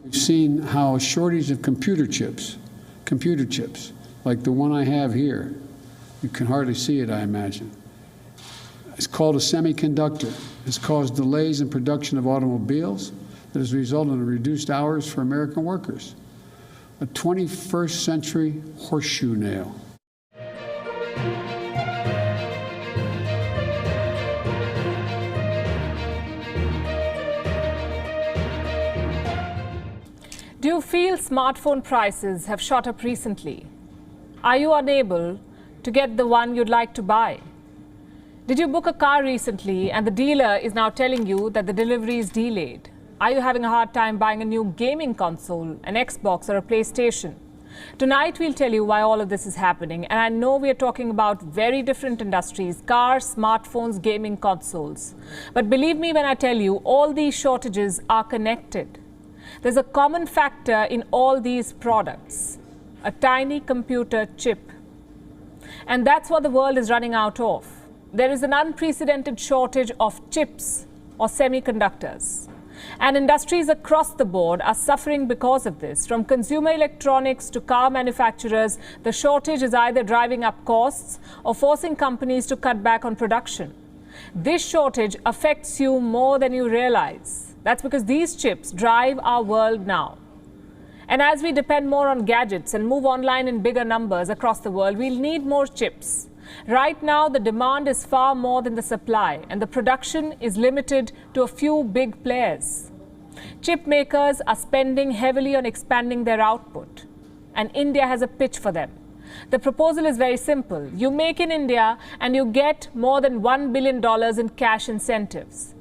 We've seen how a shortage of computer chips, like the one I have here, you can hardly see it, I imagine. It's called a semiconductor. It's caused delays in production of automobiles that has resulted in reduced hours for American workers. A 21st century horseshoe nail. Do you feel smartphone prices have shot up recently? Are you unable to get the one you'd like to buy? Did you book a car recently and the dealer is now telling you that the delivery is delayed? Are you having a hard time buying a new gaming console, an Xbox or a PlayStation? Tonight we'll tell you why all of this is happening, and I know we are talking about very different industries: cars, smartphones, gaming consoles. But believe me when I tell you, all these shortages are connected. There's a common factor in all these products: a tiny computer chip. And that's what the world is running out of. There is an unprecedented shortage of chips or semiconductors. And industries across the board are suffering because of this. From consumer electronics to car manufacturers, the shortage is either driving up costs or forcing companies to cut back on production. This shortage affects you more than you realize. That's because these chips drive our world now. And as we depend more on gadgets and move online in bigger numbers across the world, we'll need more chips. Right now, the demand is far more than the supply, and the production is limited to a few big players. Chip makers are spending heavily on expanding their output, and India has a pitch for them. The proposal is very simple. You make in India and you get more than $1 billion in cash incentives.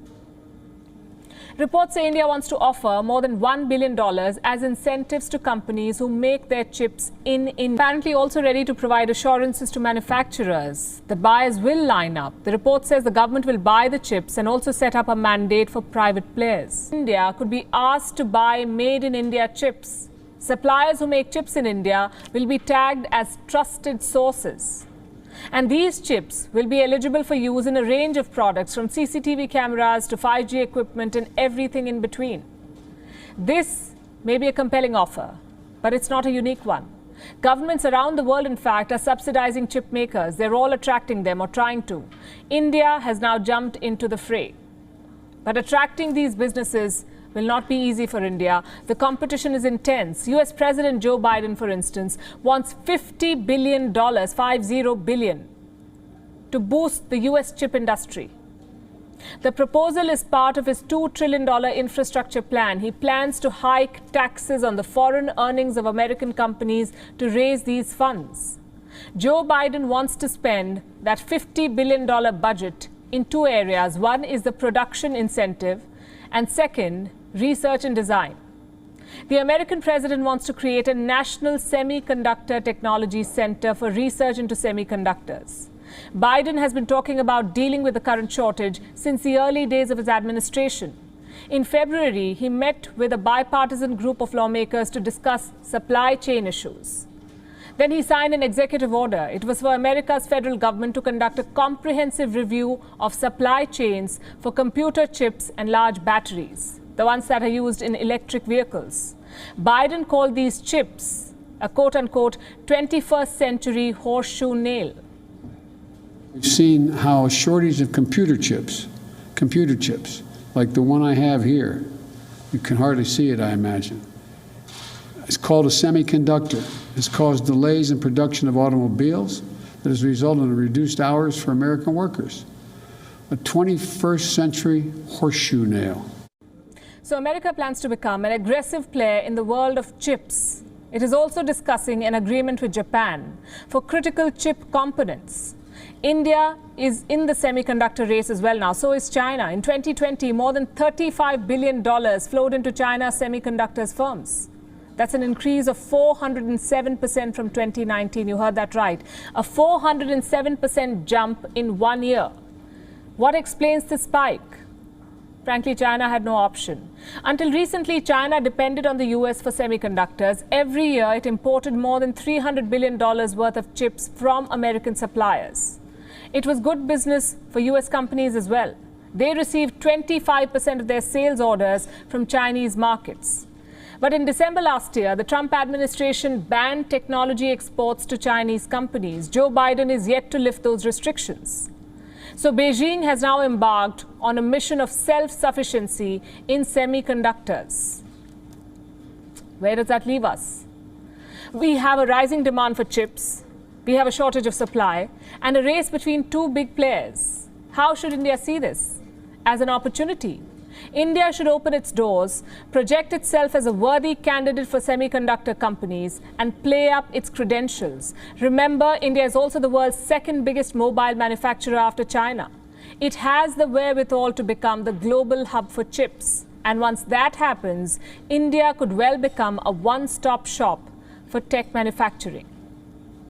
Reports say India wants to offer more than $1 billion as incentives to companies who make their chips in India. Apparently also ready to provide assurances to manufacturers that buyers will line up. The report says the government will buy the chips and also set up a mandate for private players. India could be asked to buy made in India chips. Suppliers who make chips in India will be tagged as trusted sources. And these chips will be eligible for use in a range of products, from CCTV cameras to 5G equipment and everything in between. This may be a compelling offer, but it's not a unique one. Governments around the world, in fact, are subsidizing chip makers. They're all attracting them or trying to. India has now jumped into the fray. But attracting these businesses will not be easy for India. The competition is intense. US President Joe Biden, for instance, wants $50 billion, $50 billion, to boost the US chip industry. The proposal is part of his $2 trillion infrastructure plan. He plans to hike taxes on the foreign earnings of American companies to raise these funds. Joe Biden wants to spend that $50 billion budget in two areas. One is the production incentive, and second, research and design. The American president wants to create a national semiconductor technology center for research into semiconductors. Biden has been talking about dealing with the current shortage since the early days of his administration. In February, he met with a bipartisan group of lawmakers to discuss supply chain issues. Then he signed an executive order. It was for America's federal government to conduct a comprehensive review of supply chains for computer chips and large batteries, the ones that are used in electric vehicles. Biden called these chips a quote-unquote 21st century horseshoe nail. We've seen how a shortage of computer chips, like the one I have here, you can hardly see it, I imagine. It's called a semiconductor. It's caused delays in production of automobiles that has resulted in reduced hours for American workers. A 21st century horseshoe nail. So America plans to become an aggressive player in the world of chips. It is also discussing an agreement with Japan for critical chip components. India is in the semiconductor race as well now. So is China. In 2020, more than $35 billion flowed into China's semiconductors firms. That's an increase of 407% from 2019. You heard that right. A 407% jump in 1 year. What explains the spike? Frankly, China had no option. Until recently, China depended on the US for semiconductors. Every year, it imported more than $300 billion worth of chips from American suppliers. It was good business for US companies as well. They received 25% of their sales orders from Chinese markets. But in December last year, the Trump administration banned technology exports to Chinese companies. Joe Biden is yet to lift those restrictions. So Beijing has now embarked on a mission of self-sufficiency in semiconductors. Where does that leave us? We have a rising demand for chips, we have a shortage of supply, and a race between two big players. How should India see this? As an opportunity. India should open its doors, project itself as a worthy candidate for semiconductor companies, and play up its credentials. Remember, India is also the world's second biggest mobile manufacturer after China. It has the wherewithal to become the global hub for chips. And once that happens, India could well become a one-stop shop for tech manufacturing.